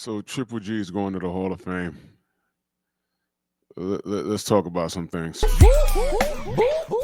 So Triple G is going to the Hall of Fame. Let's talk about some things.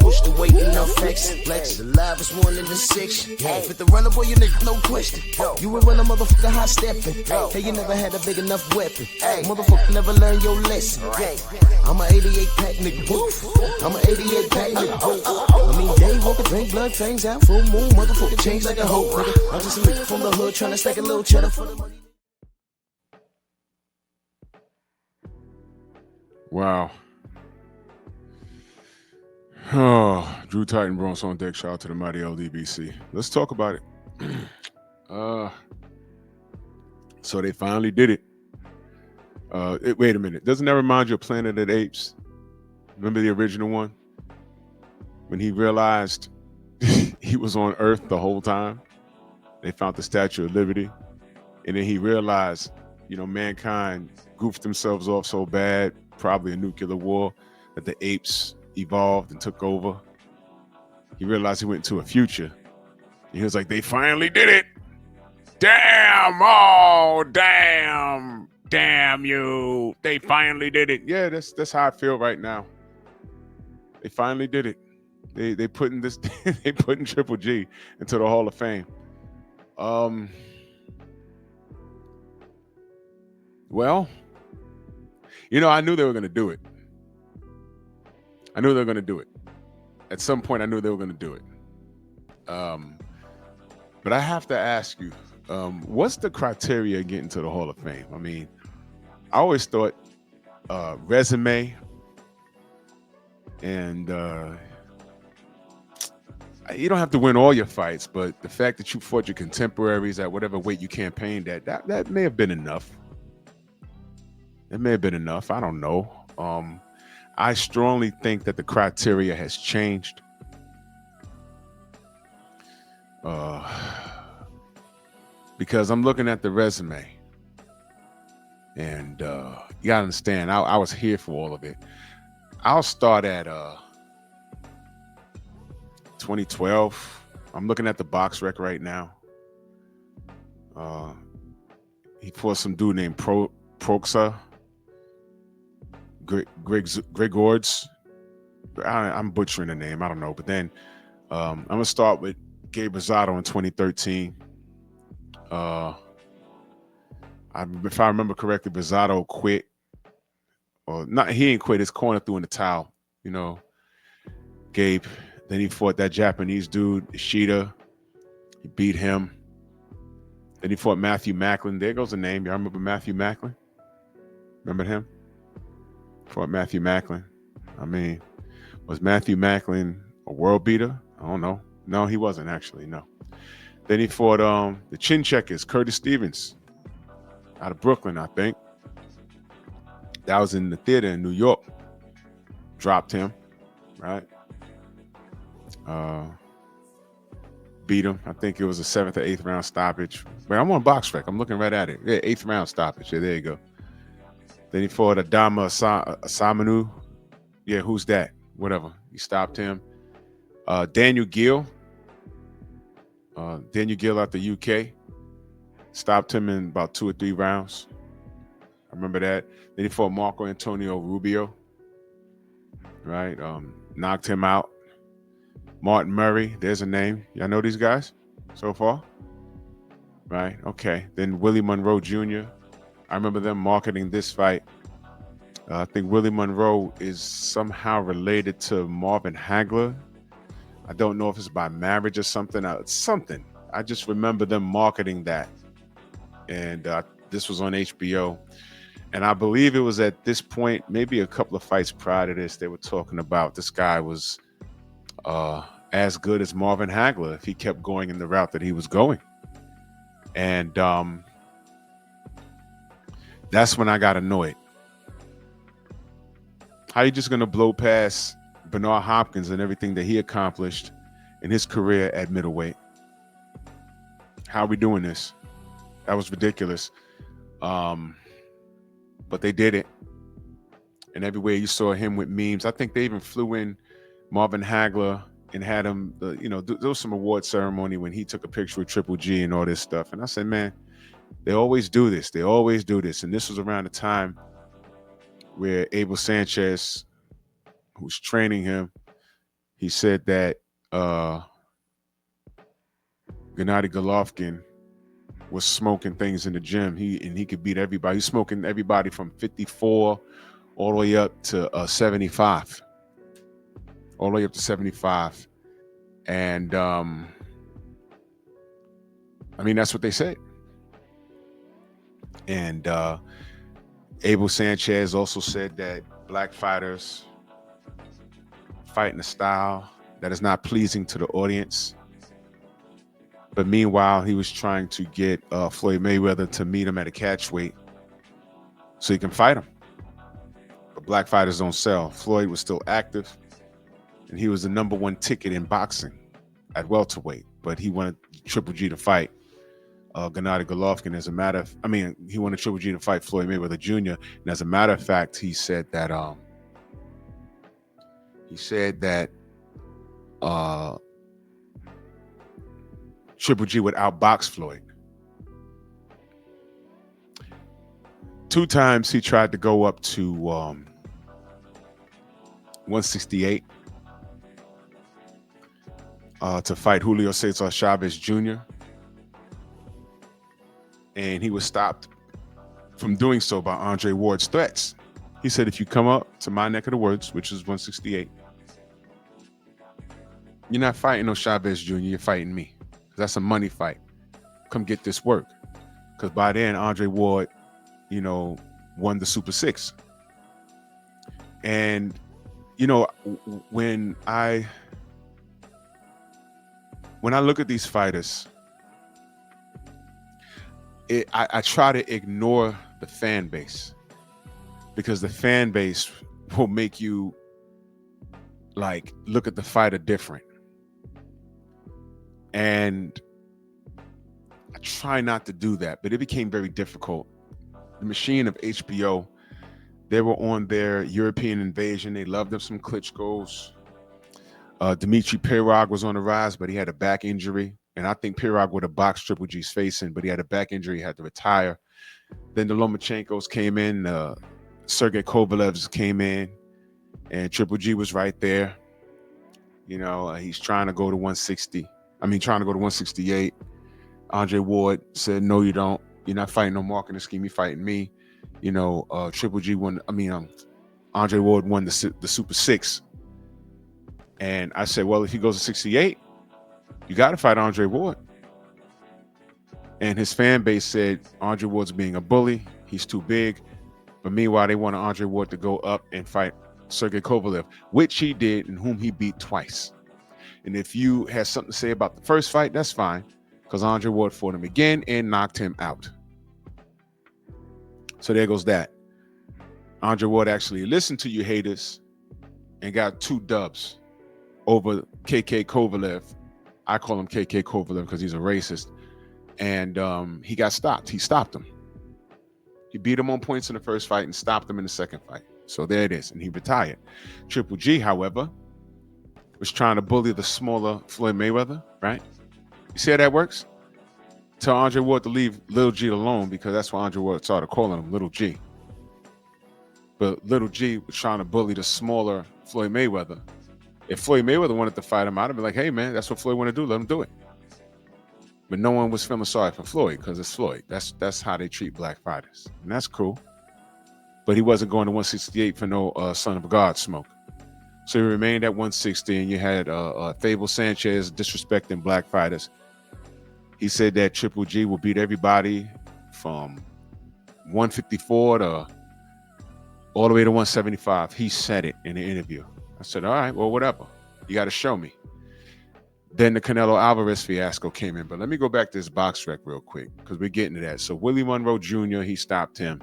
Push the weight and no flex. Flex the livest one in the section. With the runner boy, you nigga, no question. You would run a motherfucker high stepping. Hey, you never had a big enough weapon. Motherfucker never learned your lesson. I'm a 88 pack nigga. I'm a 88 pack nigga. I mean, day walking, drink blood, fangs out, full moon, motherfucker change like a hoe, nigga. I'm just a nigga from the hood trying to stack a little cheddar for the money. Wow. Oh, Drew Titan Bronx on deck. Shout out to the mighty LDBC. Let's talk about it. So they finally did it. Wait a minute. Doesn't that remind you of Planet of the Apes? Remember the original one? When he realized he was on Earth the whole time. They found the Statue of Liberty. And then he realized, mankind goofed themselves off so bad, probably a nuclear war, that the apes evolved and took over. He realized he went into a future. He was like, they finally did it. Damn, oh, damn you. They finally did it. Yeah, that's how I feel right now. They finally did it. They putting this they putting Triple G into the Hall of Fame. Well, I knew they were going to do it. At some point, I knew they were going to do it. But I have to ask you, what's the criteria getting to the Hall of Fame? I mean, I always thought resume and you don't have to win all your fights, but the fact that you fought your contemporaries at whatever weight you campaigned at, that may have been enough. It may have been enough. I don't know. I strongly think that the criteria has changed. Because I'm looking at the resume. And you gotta understand, I was here for all of it. I'll start at 2012. I'm looking at the box rec right now. He fought some dude named Proxa. Gregords. I'm butchering the name. I don't know. But then I'm going to start with Gabe Rosado in 2013. If I remember correctly, Rosado quit. Or not, he ain't quit. His corner threw in the towel. Gabe. Then he fought that Japanese dude, Ishida. He beat him. Then he fought Matthew Macklin. There goes the name. Y'all remember Matthew Macklin? Remember him? Fought Matthew Macklin. I mean, was Matthew Macklin a world beater? I don't know. No, he wasn't actually. No. Then he fought the Chin Checkers, Curtis Stevens, out of Brooklyn, I think. That was in the theater in New York. Dropped him, right? Beat him. I think it was a 7th or 8th round stoppage. But I'm on box rec. I'm looking right at it. Yeah, 8th round stoppage. Yeah, there you go. Then he fought Adama Asamanu. Yeah, who's that? Whatever. He stopped him. Daniel Gill. Daniel Gill out the UK. Stopped him in about 2 or 3 rounds. I remember that. Then he fought Marco Antonio Rubio. Right? Knocked him out. Martin Murray. There's a name. Y'all know these guys so far? Right? Okay. Then Willie Monroe Jr. I remember them marketing this fight. I think Willie Monroe is somehow related to Marvin Hagler. I don't know if it's by marriage or something. Something. I just remember them marketing that. And this was on HBO. And I believe it was at this point, maybe a couple of fights prior to this, they were talking about this guy was as good as Marvin Hagler if he kept going in the route that he was going. And that's when I got annoyed. How you just going to blow past Bernard Hopkins and everything that he accomplished in his career at middleweight? How are we doing this? That was ridiculous. But they did it. And everywhere you saw him with memes. I think they even flew in Marvin Hagler and had him, there was some award ceremony when he took a picture with Triple G and all this stuff. And I said, man, They always do this. They always do this. And this was around the time where Abel Sanchez, who's training him, he said that Gennady Golovkin was smoking things in the gym. He could beat everybody. He's smoking everybody from 54 all the way up to 75. All the way up to 75. And I mean, that's what they said. And Abel Sanchez also said that black fighters fight in a style that is not pleasing to the audience. But meanwhile, he was trying to get Floyd Mayweather to meet him at a catch weight so he can fight him. But black fighters don't sell. Floyd was still active, and he was the #1 ticket in boxing at welterweight. But he wanted Triple G to fight Gennady Golovkin. He wanted Triple G to fight Floyd Mayweather Jr. And as a matter of fact, he said that Triple G would outbox Floyd. 2 times he tried to go up to 168 to fight Julio Cesar Chavez Jr. And he was stopped from doing so by Andre Ward's threats. He said, if you come up to my neck of the woods, which is 168, you're not fighting no Chavez Jr., you're fighting me. That's a money fight. Come get this work. Because by then, Andre Ward, won the Super 6. And, when I look at these fighters, I try to ignore the fan base, because the fan base will make you look at the fighter different. And I try not to do that, but it became very difficult. The machine of HBO, they were on their European invasion. They loved them some Klitschko's. Dmitry Pirog was on the rise, but he had a back injury. And I think Pirog would have boxed Triple G's face in, but he had a back injury. He had to retire. Then the Lomachenkos came in. Sergey Kovalevs came in. And Triple G was right there. He's trying to go to 160. Trying to go to 168. Andre Ward said, no, you don't. You're not fighting no marketing scheme. You're fighting me. Triple G won. Andre Ward won the Super 6. And I said, well, if he goes to 68, you got to fight Andre Ward. And his fan base said Andre Ward's being a bully. He's too big. But meanwhile, they wanted Andre Ward to go up and fight Sergey Kovalev, which he did, and whom he beat twice. And if you had something to say about the first fight, that's fine, because Andre Ward fought him again and knocked him out. So there goes that. Andre Ward actually listened to you haters and got 2 dubs over KK Kovalev. I call him KK Kovalev because he's a racist. And he got stopped. He stopped him. He beat him on points in the first fight and stopped him in the second fight. So there it is. And he retired. Triple G, however, was trying to bully the smaller Floyd Mayweather, right? You see how that works? Tell Andre Ward to leave Little G alone, because that's why Andre Ward started calling him Little G. But Little G was trying to bully the smaller Floyd Mayweather. If Floyd Mayweather wanted to fight him, I'd have been like, hey, man, that's what Floyd want to do. Let him do it. But no one was feeling sorry for Floyd, because it's Floyd. That's how they treat black fighters. And that's cool. But he wasn't going to 168 for no son of a God smoke. So he remained at 160, and you had Abel Sanchez disrespecting black fighters. He said that Triple G will beat everybody from 154 to all the way to 175. He said it in the interview. I said, all right, well, whatever. You got to show me. Then the Canelo Alvarez fiasco came in. But let me go back to this box rec real quick, because we're getting to that. So Willie Monroe Jr., he stopped him.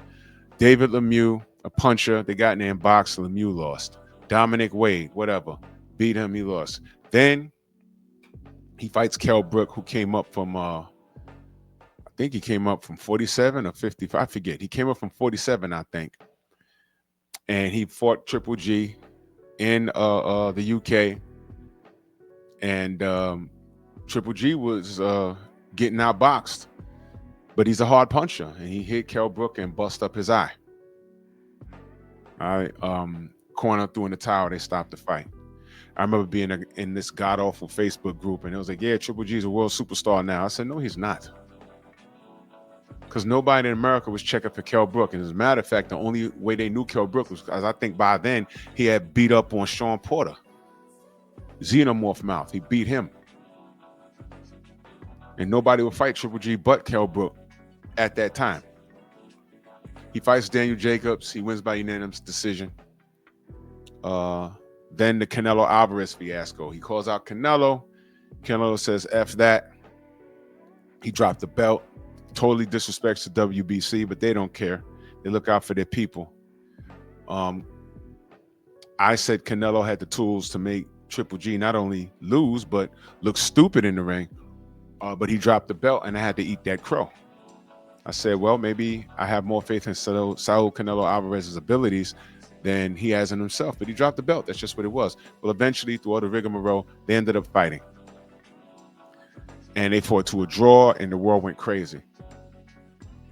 David Lemieux, a puncher, they got in there and boxed. Lemieux lost. Dominic Wade, whatever, beat him, he lost. Then he fights Kell Brook, who came up from, I think he came up from 47 or 55, I forget. He came up from 47, I think. And he fought Triple G in the UK. And Triple G was getting outboxed. But he's a hard puncher, and he hit Kell Brook and bust up his eye. All right. Corner threw in the towel. They stopped the fight. I remember being in this god-awful Facebook group, and it was like, yeah, Triple G's a world superstar now. I said, no, he's not. Because nobody in America was checking for Kell Brook. And as a matter of fact, the only way they knew Kell Brook was because I think by then he had beat up on Sean Porter. Xenomorph mouth. He beat him. And nobody would fight Triple G but Kell Brook at that time. He fights Daniel Jacobs. He wins by unanimous decision. Then the Canelo Alvarez fiasco. He calls out Canelo. Canelo says, F that. He dropped the belt. Totally disrespects the WBC, but they don't care. They look out for their people. I said Canelo had the tools to make Triple G not only lose, but look stupid in the ring. But he dropped the belt, and I had to eat that crow. I said, well, maybe I have more faith in Saul Canelo Alvarez's abilities than he has in himself. But he dropped the belt. That's just what it was. Well, eventually, through all the rigmarole, they ended up fighting. And they fought to a draw, and the world went crazy.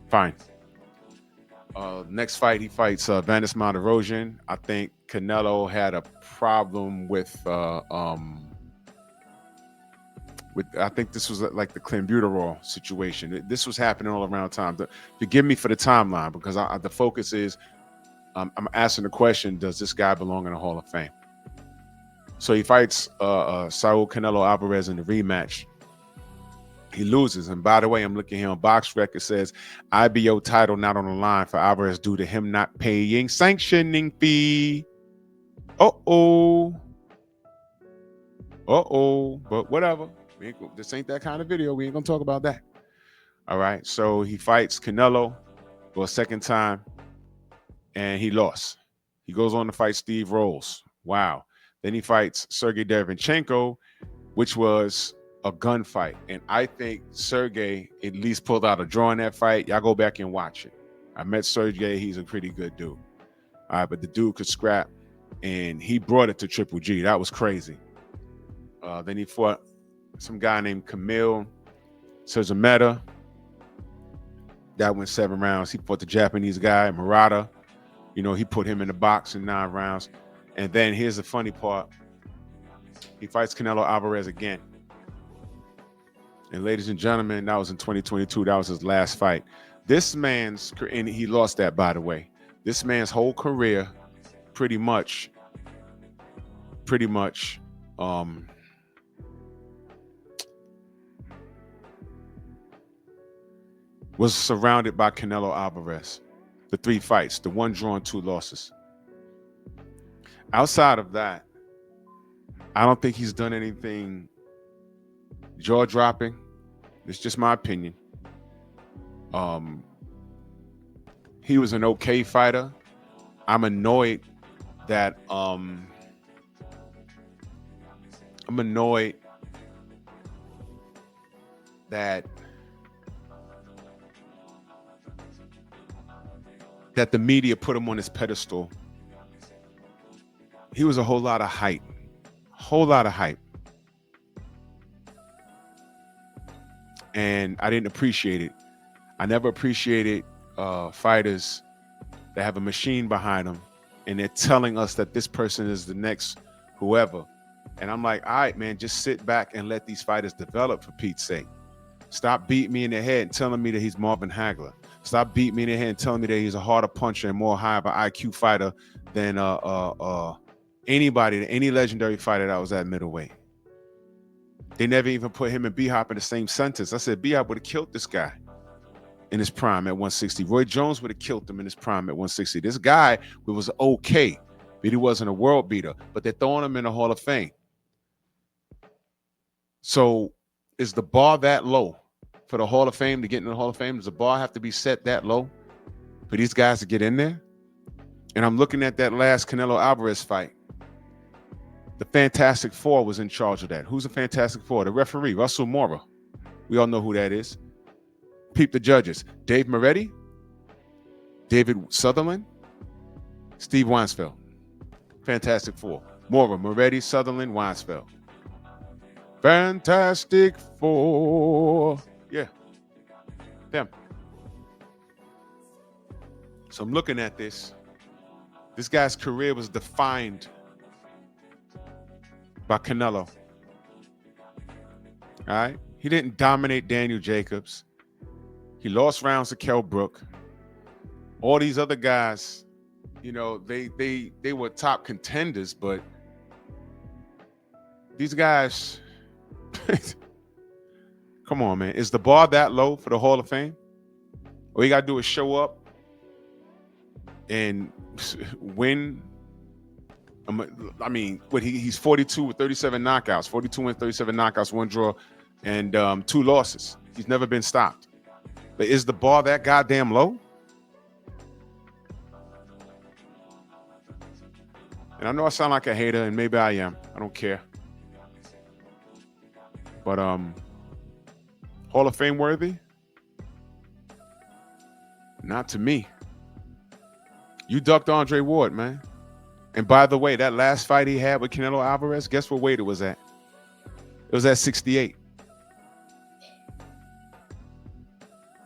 Fine. Next fight, he fights Vanis Monterosian. I think Canelo had a problem with I think this was like the clenbuterol situation. This was happening all around time. Forgive me for the timeline, because the focus is I'm asking the question, does this guy belong in the Hall of Fame? So he fights Saul Canelo Alvarez in the rematch. He loses. And by the way, I'm looking here on Box Rec. It says IBO title not on the line for Alvarez due to him not paying sanctioning fee. Uh-oh. But whatever. This ain't that kind of video. We ain't gonna talk about that. All right. So he fights Canelo for a second time, and he lost. He goes on to fight Steve Rolls. Wow. Then he fights Sergey Derevyanchenko, which was a gunfight. And I think Sergey at least pulled out a draw in that fight. Y'all go back and watch it. I met Sergey. He's a pretty good dude. All right. But the dude could scrap, and he brought it to Triple G. That was crazy. Then he fought some guy named Camille Sezameta. That went 7 rounds. He fought the Japanese guy, Murata. You know, he put him in the box in 9 rounds. And then here's the funny part. He fights Canelo Alvarez again. And ladies and gentlemen, that was in 2022. That was his last fight. This man's, and he lost that, by the way. This man's whole career pretty much was surrounded by Canelo Alvarez. The 3 fights, the 1 draw and 2 losses. Outside of that, I don't think he's done anything jaw-dropping. It's just my opinion. He was an okay fighter. I'm annoyed that that the media put him on his pedestal. He was a whole lot of hype. And I didn't appreciate it. I never appreciated fighters that have a machine behind them, and they're telling us that this person is the next whoever. And I'm like, all right, man, just sit back and let these fighters develop, for Pete's sake. Stop beating me in the head and telling me that he's Marvin Hagler. Stop beating me in the head and telling me that he's a harder puncher and more high of an IQ fighter than any legendary fighter that was at middleweight. They never even put him and B-Hop in the same sentence. I said B-Hop would have killed this guy in his prime at 160. Roy Jones would have killed him in his prime at 160. This guy was okay, but he wasn't a world beater. But they're throwing him in the Hall of Fame. So is the bar that low for the Hall of Fame to get in the Hall of Fame? Does the bar have to be set that low for these guys to get in there? And I'm looking at that last Canelo Alvarez fight. The Fantastic Four was in charge of that. Who's the Fantastic Four? The referee, Russell Mora. We all know who that is. Peep the judges. Dave Moretti, David Sutherland, Steve Weinsfeld. Fantastic Four. Mora, Moretti, Sutherland, Weinsfeld. Fantastic Four. Yeah. Them. So I'm looking at this. This guy's career was defined by Canelo. All right? He didn't dominate Daniel Jacobs. He lost rounds to Kell Brook. All these other guys, you know, they were top contenders, but these guys, come on, man. Is the bar that low for the Hall of Fame? All you got to do is show up and win. I mean, he's 42 with 37 knockouts, 42 wins, 37 knockouts, 1 draw, and 2 losses. He's never been stopped. But is the bar that goddamn low? And I know I sound like a hater, and maybe I am. I don't care. But Hall of Fame worthy? Not to me. You ducked Andre Ward, man. And by the way, that last fight he had with Canelo Alvarez, guess what weight it was at? It was at 68.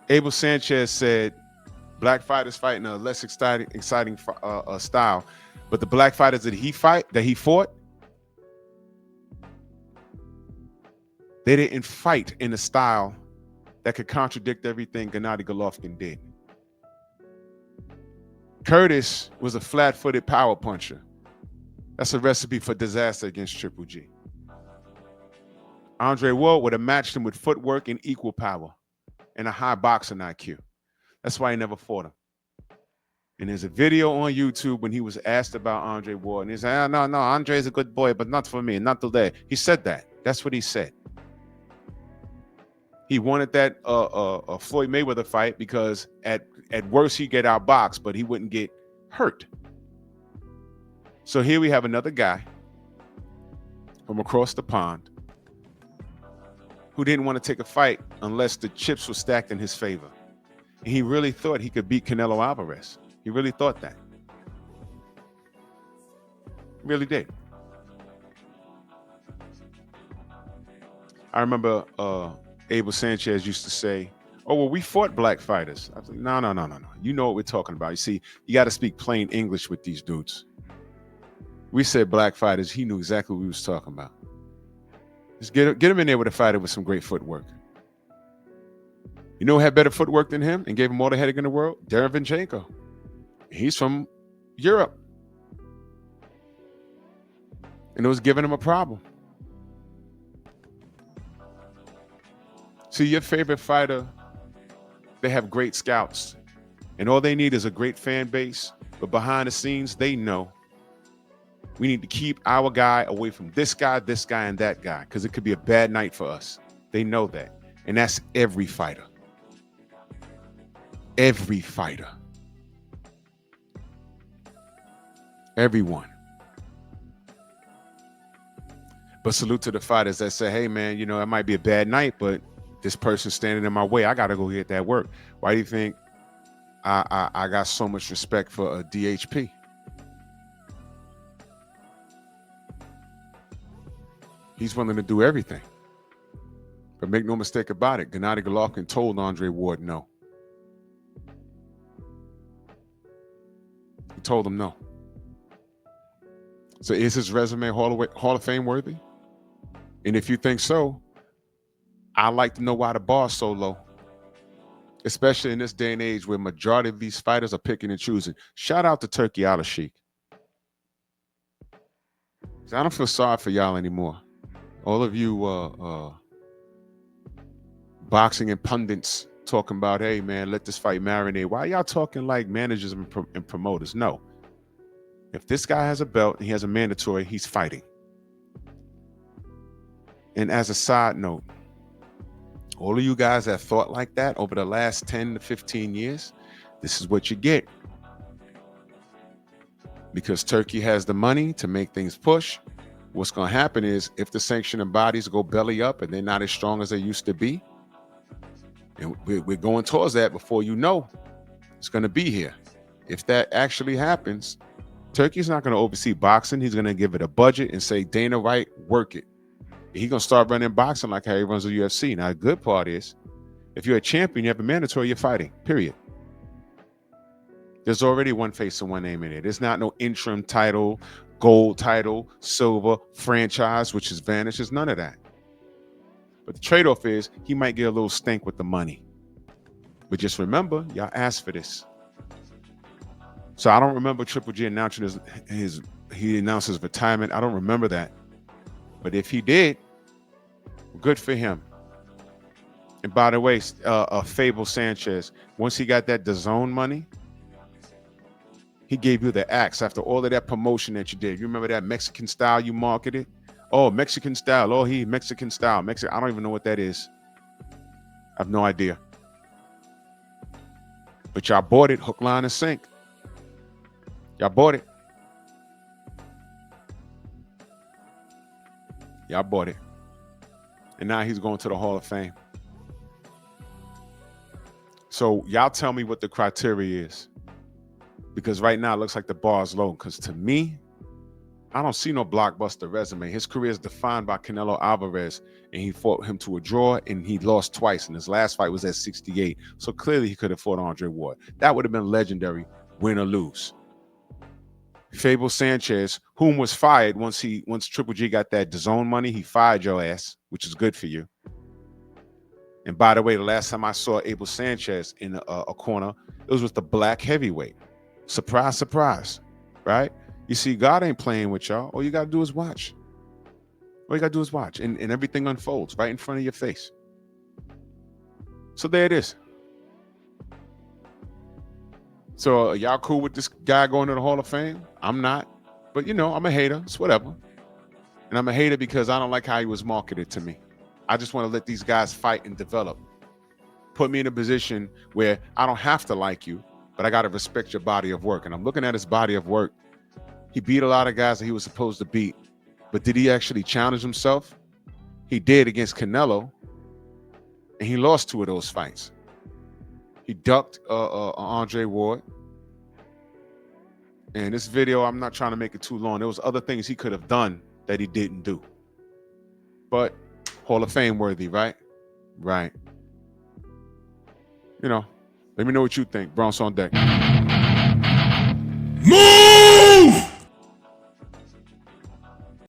Abel Sanchez said black fighters fight in a less exciting style, but the black fighters that he fought, they didn't fight in a style that could contradict everything Gennady Golovkin did. Curtis was a flat-footed power puncher. That's a recipe for disaster against Triple G. Andre Ward would have matched him with footwork and equal power and a high boxing IQ. That's why he never fought him. And there's a video on YouTube when he was asked about Andre Ward, and he said, no, Andre's a good boy, but not for me, not today. He said that. That's what he said. He wanted that Floyd Mayweather fight because at worst he'd get outboxed, but he wouldn't get hurt. So here we have another guy from across the pond who didn't want to take a fight unless the chips were stacked in his favor. And he really thought he could beat Canelo Alvarez. He really thought that. Really did. I remember Abel Sanchez used to say, oh, well, we fought black fighters. I was like, no. You know what we're talking about. You see, you got to speak plain English with these dudes. We said black fighters. He knew exactly what we was talking about. Just get him in there with a fighter with some great footwork. You know who had better footwork than him and gave him all the headache in the world? Derevyanchenko. He's from Europe. And it was giving him a problem. See, your favorite fighter, they have great scouts. And all they need is a great fan base. But behind the scenes, they know we need to keep our guy away from this guy, and that guy, because it could be a bad night for us. They know that. And that's every fighter. Every fighter. Everyone. But salute to the fighters that say, hey, man, you know, it might be a bad night, but this person's standing in my way. I got to go get that work. Why do you think I got so much respect for a DHP? He's willing to do everything. But make no mistake about it, Gennady Golovkin told Andre Ward no. He told him no. So is his resume Hall of Fame worthy? And if you think so, I'd like to know why the bar's so low. Especially in this day and age where majority of these fighters are picking and choosing. Shout out to Turkey Al-Sheikh. I don't feel sorry for y'all anymore. All of you boxing and pundits talking about, hey, man, let this fight marinate. Why y'all talking like managers and promoters? No. If this guy has a belt and he has a mandatory, he's fighting. And as a side note, all of you guys that thought like that over the last 10 to 15 years, this is what you get. Because Turkey has the money to make things push. What's going to happen is if the sanctioning bodies go belly up and they're not as strong as they used to be, and we're going towards that before you know, it's going to be here. If that actually happens, Turkey's not going to oversee boxing. He's going to give it a budget and say, Dana White, work it. He's going to start running boxing like how he runs the UFC. Now, the good part is, if you're a champion, you have a mandatory, you're fighting, period. There's already one face and one name in it. There's not no interim title, gold title, silver, franchise, which is vanished. There's none of that. But the trade-off is he might get a little stink with the money. But just remember, y'all asked for this. So I don't remember Triple G announcing he announced his retirement. I don't remember that. But if he did, good for him. And by the way, Fable Sanchez, once he got that DAZN money, he gave you the axe after all of that promotion that you did. You remember that Mexican style you marketed? Oh, Mexican style. Oh, Mexican style. I don't even know what that is. I have no idea. But y'all bought it, hook, line, and sink. Y'all bought it. Y'all bought it. And now he's going to the Hall of Fame. So y'all tell me what the criteria is. Because right now it looks like the bar is low. Because to me, I don't see no blockbuster resume. His career is defined by Canelo Alvarez, and he fought him to a draw, and he lost twice. And his last fight was at 68. So clearly he could have fought Andre Ward. That would have been legendary, win or lose. Fable Sanchez, whom was fired once Triple G got that DAZN money, he fired your ass, which is good for you. And by the way, the last time I saw Abel Sanchez in a corner, it was with the black heavyweight. Surprise, surprise, right? You see, God ain't playing with y'all. All you got to do is watch. All you got to do is watch, and everything unfolds right in front of your face. So there it is. So y'all cool with this guy going to the Hall of Fame? I'm not. But, you know, I'm a hater. It's whatever. And I'm a hater because I don't like how he was marketed to me. I just want to let these guys fight and develop. Put me in a position where I don't have to like you, but I got to respect your body of work. And I'm looking at his body of work. He beat a lot of guys that he was supposed to beat. But did he actually challenge himself? He did against Canelo. And he lost 2 of those fights. He ducked Andre Ward. And this video, I'm not trying to make it too long. There was other things he could have done that he didn't do. But Hall of Fame worthy, right? Right. You know, let me know what you think. Bronx on deck. Move!